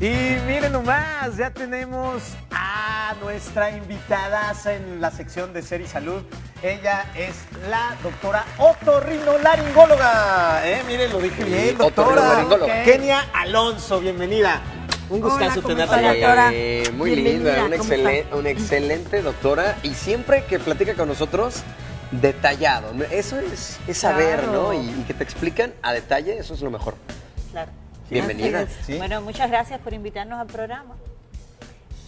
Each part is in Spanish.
Y miren nomás, ya tenemos a nuestra invitada en la sección de Ser y Salud. Ella es la doctora otorrinolaringóloga. Miren, lo dije bien, doctora. Kenia Alonso, bienvenida. Un gustazo tenerla. Muy linda, una excelente doctora. Y siempre que platica con nosotros, detallado. Eso es saber, claro, ¿no? Y que te explican a detalle, eso es lo mejor. Claro. Bienvenida. ¿Sí? Bueno, muchas gracias por invitarnos al programa.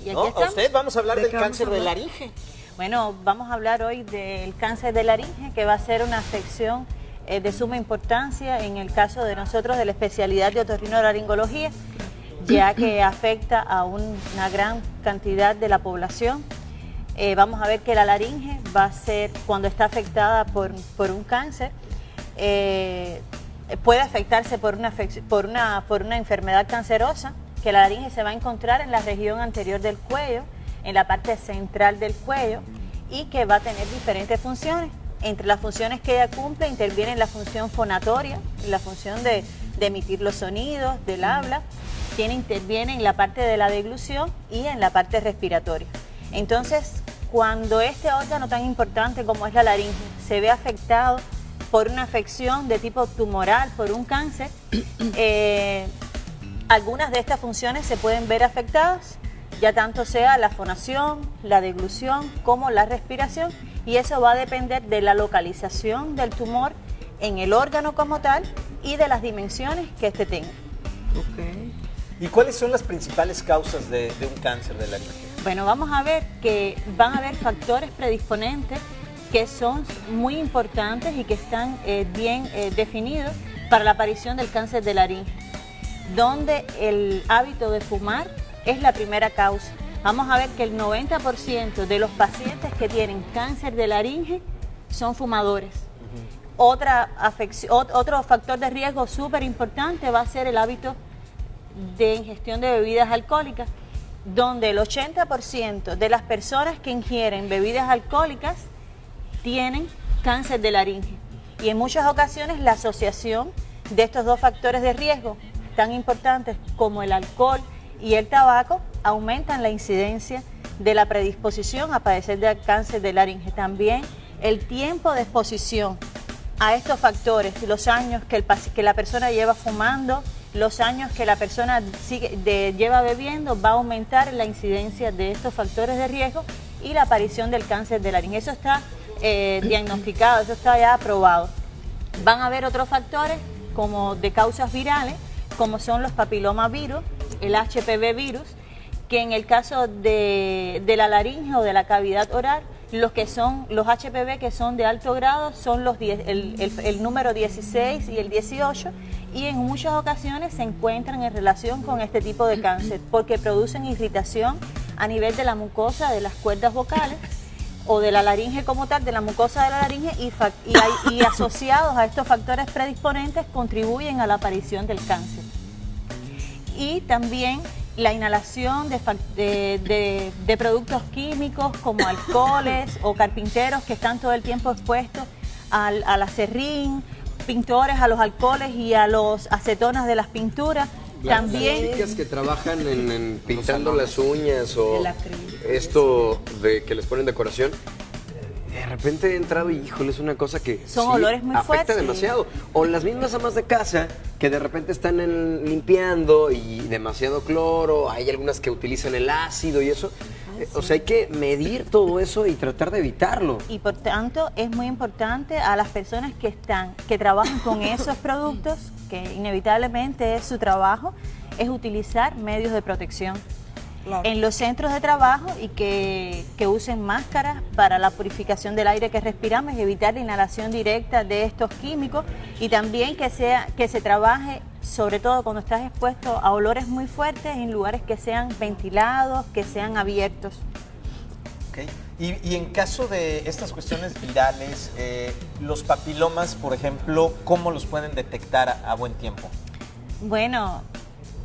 Y aquí estamos. A usted vamos a hablar del cáncer de laringe. Bueno, vamos a hablar hoy del cáncer de laringe, que va a ser una afección de suma importancia en el caso de nosotros de la especialidad de otorrinolaringología, ya que afecta a una gran cantidad de la población. Vamos a ver que la laringe va a ser, cuando está afectada por un cáncer, puede afectarse por una enfermedad cancerosa, que la laringe se va a encontrar en la región anterior del cuello, en la parte central del cuello, y que va a tener diferentes funciones. Entre las funciones que ella cumple interviene la función fonatoria, la función de emitir los sonidos del habla, interviene en la parte de la deglución y en la parte respiratoria. Entonces, cuando este órgano tan importante como es la laringe se ve afectado por una afección de tipo tumoral, por un cáncer, algunas de estas funciones se pueden ver afectadas, ya tanto sea la fonación, la deglución como la respiración, y eso va a depender de la localización del tumor en el órgano como tal y de las dimensiones que éste tenga. Okay. ¿Y cuáles son las principales causas de un cáncer de laringe? Bueno, vamos a ver que van a haber factores predisponentes que son muy importantes y que están bien definidos para la aparición del cáncer de laringe, donde el hábito de fumar es la primera causa. Vamos a ver que el 90% de los pacientes que tienen cáncer de laringe son fumadores. Otro factor de riesgo súper importante va a ser el hábito de ingestión de bebidas alcohólicas, donde el 80% de las personas que ingieren bebidas alcohólicas tienen cáncer de laringe. Y en muchas ocasiones la asociación de estos dos factores de riesgo tan importantes como el alcohol y el tabaco aumentan la incidencia de la predisposición a padecer de cáncer de laringe. También el tiempo de exposición a estos factores, los años que la persona lleva fumando, los años que la persona lleva bebiendo, va a aumentar la incidencia de estos factores de riesgo y la aparición del cáncer de laringe. Eso está diagnosticado, eso está ya aprobado. Van a haber otros factores como de causas virales, como son los papilomavirus, el HPV virus, que en el caso de la laringe o de la cavidad oral, los HPV que son de alto grado son el número 16 y el 18, y en muchas ocasiones se encuentran en relación con este tipo de cáncer porque producen irritación a nivel de la mucosa de las cuerdas vocales o de la laringe como tal, de la mucosa de la laringe, y asociados a estos factores predisponentes contribuyen a la aparición del cáncer. Y también la inhalación de productos químicos como alcoholes o carpinteros que están todo el tiempo expuestos al acerrín, pintores a los alcoholes y a los acetonas de las pinturas. También las chicas que trabajan en pintando las uñas o esto de que les ponen decoración, de repente he entrado y híjole, es una cosa que son olores muy afecta fuertes. Demasiado. O las mismas amas de casa que de repente están limpiando y demasiado cloro, hay algunas que utilizan el ácido y eso. O sea, hay que medir todo eso y tratar de evitarlo. Y por tanto es muy importante a las personas que trabajan con esos productos, que inevitablemente es su trabajo, es utilizar medios de protección. Claro. En los centros de trabajo y que usen máscaras para la purificación del aire que respiramos y evitar la inhalación directa de estos químicos, y también que se trabaje sobre todo cuando estás expuesto a olores muy fuertes en lugares que sean ventilados, que sean abiertos. Okay. Y en caso de estas cuestiones virales, los papilomas, por ejemplo, ¿cómo los pueden detectar a buen tiempo? Bueno,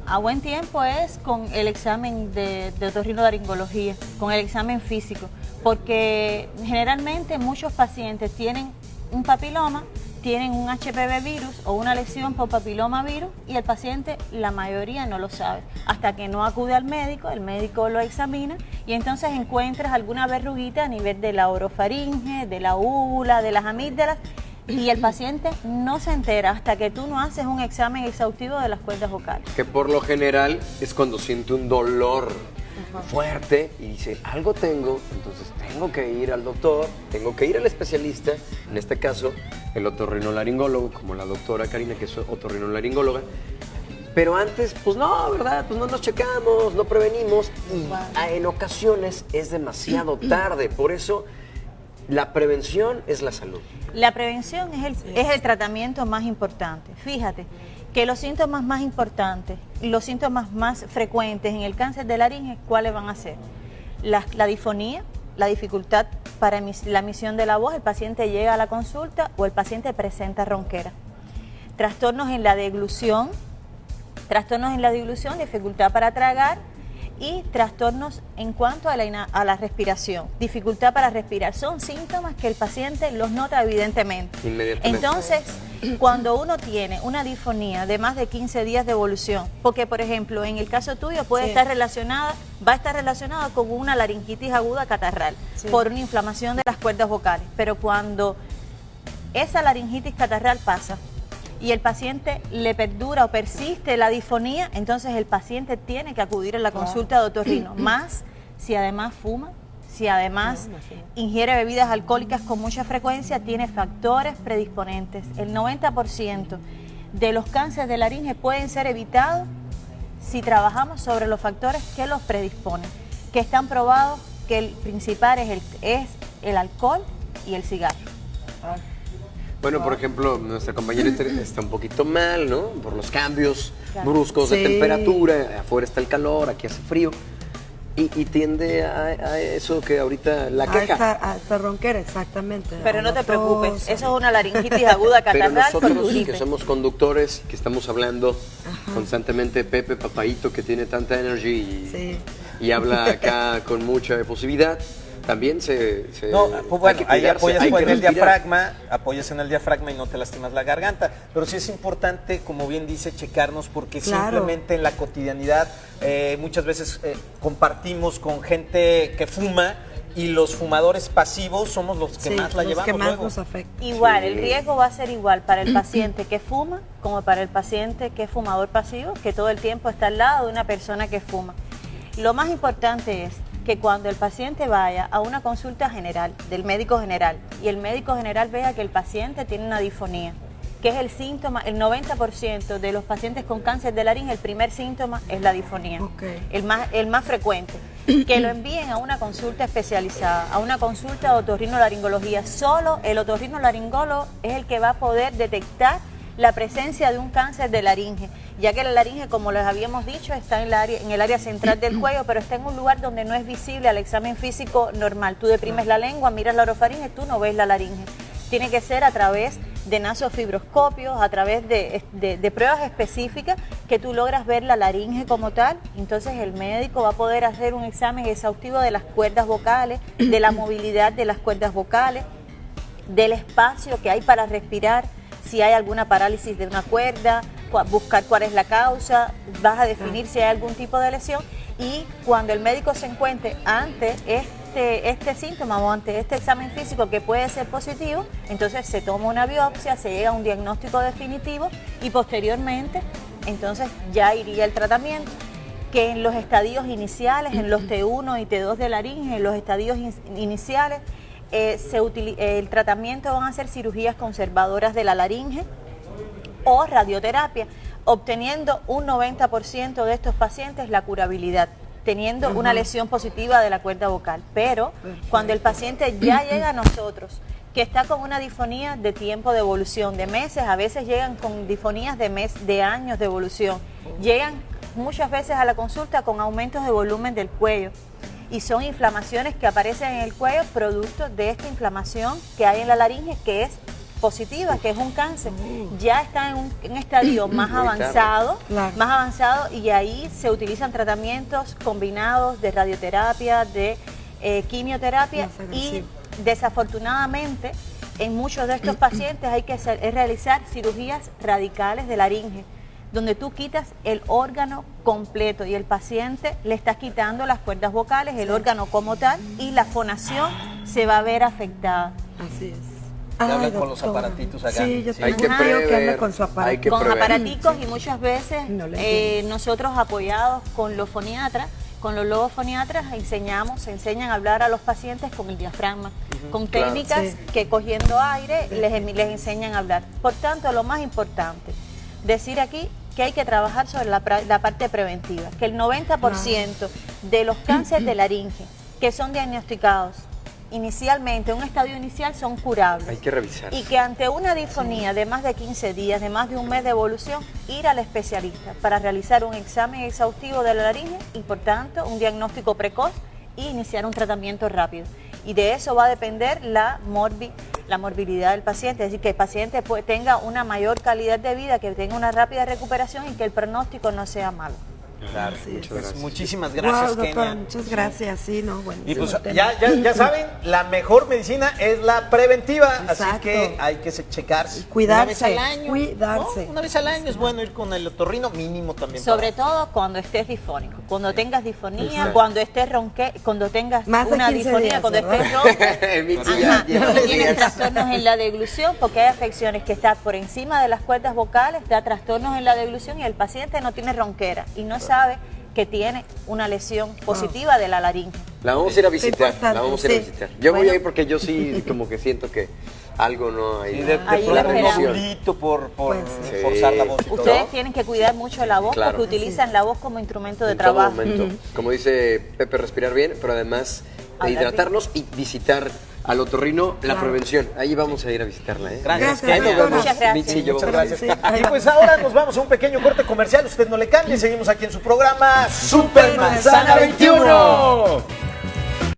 a buen tiempo es con el examen de otorrinolaringología, con el examen físico, porque generalmente muchos pacientes tienen un papiloma tienen un HPV virus o una lesión por papiloma virus y el paciente, la mayoría no lo sabe. Hasta que no acude al médico, el médico lo examina y entonces encuentras alguna verruguita a nivel de la orofaringe, de la úvula, de las amígdalas y el paciente no se entera hasta que tú no haces un examen exhaustivo de las cuerdas vocales. Que por lo general es cuando siente un dolor fuerte y dice, algo tengo, entonces tengo que ir al doctor, tengo que ir al especialista, en este caso el otorrinolaringólogo, como la doctora Karina, que es otorrinolaringóloga. Pero antes, pues no, ¿verdad? Pues no nos checamos, no prevenimos y en ocasiones es demasiado tarde. Por eso la prevención es la salud. La prevención es el tratamiento más importante. Fíjate que los síntomas más importantes, los síntomas más frecuentes en el cáncer de laringe, ¿cuáles van a ser? La disfonía, la dificultad para la emisión de la voz, el paciente llega a la consulta o el paciente presenta ronquera. Trastornos en la deglución, dificultad para tragar y trastornos en cuanto a la respiración, dificultad para respirar. Son síntomas que el paciente los nota evidentemente. Inmediatamente. Entonces, cuando uno tiene una disfonía de más de 15 días de evolución, porque por ejemplo en el caso tuyo va a estar relacionada con una laringitis aguda catarral por una inflamación de las cuerdas vocales, pero cuando esa laringitis catarral pasa y el paciente le perdura o persiste la disfonía, entonces el paciente tiene que acudir a la consulta de otorrino, más si además fuma, si además ingiere bebidas alcohólicas con mucha frecuencia, tiene factores predisponentes. El 90% de los cánceres de laringe pueden ser evitados si trabajamos sobre los factores que los predisponen, que están probados que el principal es el alcohol y el cigarro. Bueno, por ejemplo, nuestra compañera está un poquito mal, ¿no? Por los cambios bruscos de temperatura, afuera está el calor, aquí hace frío. Y tiende a eso que ahorita la queja. A esta ronquera, exactamente. Pero no te preocupes, eso es una laringitis aguda catarral. Pero con nosotros gripe. que somos conductores, que estamos hablando constantemente, Pepe Papaito, que tiene tanta energy y habla acá con mucha efusividad, también No, pues bueno, ahí apoyas hay que en el respirar. diafragma y no te lastimas la garganta. Pero sí es importante, como bien dice, checarnos porque Claro. simplemente en la cotidianidad muchas veces compartimos con gente que fuma y los fumadores pasivos somos los que más la los llevamos que más luego. nos afecta. Igual, el riesgo va a ser igual para el paciente que fuma como para el paciente que es fumador pasivo, que todo el tiempo está al lado de una persona que fuma. Lo más importante es que cuando el paciente vaya a una consulta general del médico general y el médico general vea que el paciente tiene una disfonía, que es el síntoma, el 90% de los pacientes con cáncer de laringe, el primer síntoma es la disfonía, el más frecuente. Que lo envíen a una consulta especializada, a una consulta de otorrinolaringología. Solo el otorrinolaringólogo es el que va a poder detectar la presencia de un cáncer de laringe, ya que la laringe, como les habíamos dicho, está en el área central del cuello, pero está en un lugar donde no es visible al examen físico normal. Tú deprimes la lengua, miras la orofaringe, tú no ves la laringe. Tiene que ser a través de nasofibroscopios, a través de pruebas específicas que tú logras ver la laringe como tal. Entonces el médico va a poder hacer un examen exhaustivo de las cuerdas vocales, de la movilidad de las cuerdas vocales, del espacio que hay para respirar, si hay alguna parálisis de una cuerda, buscar cuál es la causa, vas a definir si hay algún tipo de lesión y cuando el médico se encuentre ante este síntoma o ante este examen físico que puede ser positivo, entonces se toma una biopsia, se llega a un diagnóstico definitivo y posteriormente entonces ya iría el tratamiento, que en los estadios iniciales, en los T1 y T2 de laringe, en los estadios iniciales, el tratamiento van a ser cirugías conservadoras de la laringe o radioterapia, obteniendo un 90% de estos pacientes la curabilidad, teniendo una lesión positiva de la cuerda vocal. Pero cuando el paciente ya llega a nosotros, que está con una disfonía de tiempo de evolución, de meses, a veces llegan con disfonías de años de evolución, llegan muchas veces a la consulta con aumentos de volumen del cuello, y son inflamaciones que aparecen en el cuello producto de esta inflamación que hay en la laringe, que es positiva, que es un cáncer. Ya está en un estadio más avanzado, y ahí se utilizan tratamientos combinados de radioterapia, de quimioterapia y desafortunadamente en muchos de estos pacientes hay que es realizar cirugías radicales de laringe, donde tú quitas el órgano completo y el paciente le estás quitando las cuerdas vocales, el órgano como tal, y la fonación se va a ver afectada. Así es. Te hablan Ay, con los doctora. aparatitos acá. Sí, yo Sí. Hay tengo que un tío que anda prever, con su aparato. hay que Con prever. aparaticos y muchas veces No le entiendes. nosotros apoyados con los foniatras, con los logofoniatras se enseñan a hablar a los pacientes con el diafragma, con claro. técnicas Sí. que cogiendo aire les enseñan a hablar. Por tanto, lo más importante, decir aquí que hay que trabajar sobre la parte preventiva, que el 90% de los cánceres de laringe que son diagnosticados inicialmente, en un estadio inicial, son curables. Hay que revisar. Y que ante una disfonía de más de 15 días, de más de un mes de evolución, ir al especialista para realizar un examen exhaustivo de la laringe y, por tanto, un diagnóstico precoz e iniciar un tratamiento rápido. Y de eso va a depender la morbilidad del paciente, es decir, que el paciente tenga una mayor calidad de vida, que tenga una rápida recuperación y que el pronóstico no sea malo. Claro. Así es. Muchas gracias. Muchísimas gracias, Wow, doctora, Kenia. muchas gracias. Sí, no, bueno. Y pues ya saben, la mejor medicina es la preventiva, así Exacto. que hay que checarse. Cuidarse, Una vez al año. cuidarse. ¿no? Una vez al año es bueno ir con el otorrino mínimo también. Sobre todo cuando estés disfónico, cuando tengas disfonía, Exacto. cuando estés cuando tengas Más de una 15 disfonía, días, cuando ¿verdad? estés ronca. Mitzi, Ajá, ya si lo tienes días. trastornos en la deglución, porque hay afecciones que están por encima de las cuerdas vocales, da trastornos en la deglución y el paciente no tiene ronquera y no sabe que tiene una lesión positiva de la laringe. La vamos a ir a visitar, importante, la vamos a ir a sí. visitar. Yo voy Bueno. a ir porque yo sí como que siento que algo no hay. Y de Ahí pronto la un esperamos. ovulito por Pues, sí. forzar la voz y todo. Ustedes tienen que cuidar mucho la voz Claro. porque utilizan la voz como instrumento de En todo trabajo. momento. Como dice Pepe, respirar bien, pero además Hablar hidratarnos y visitar al otorrino la Claro. prevención. Ahí vamos a ir a visitarla, ¿eh? Gracias, Gracias, Ahí nos Kenia. vemos. Muchas gracias. Mitzi y yo Muchas vamos a ir. gracias. Sí, ahí Y va. pues ahora nos vamos a un pequeño corte comercial. Usted no le cambie. Seguimos aquí en su programa Super Manzana 21.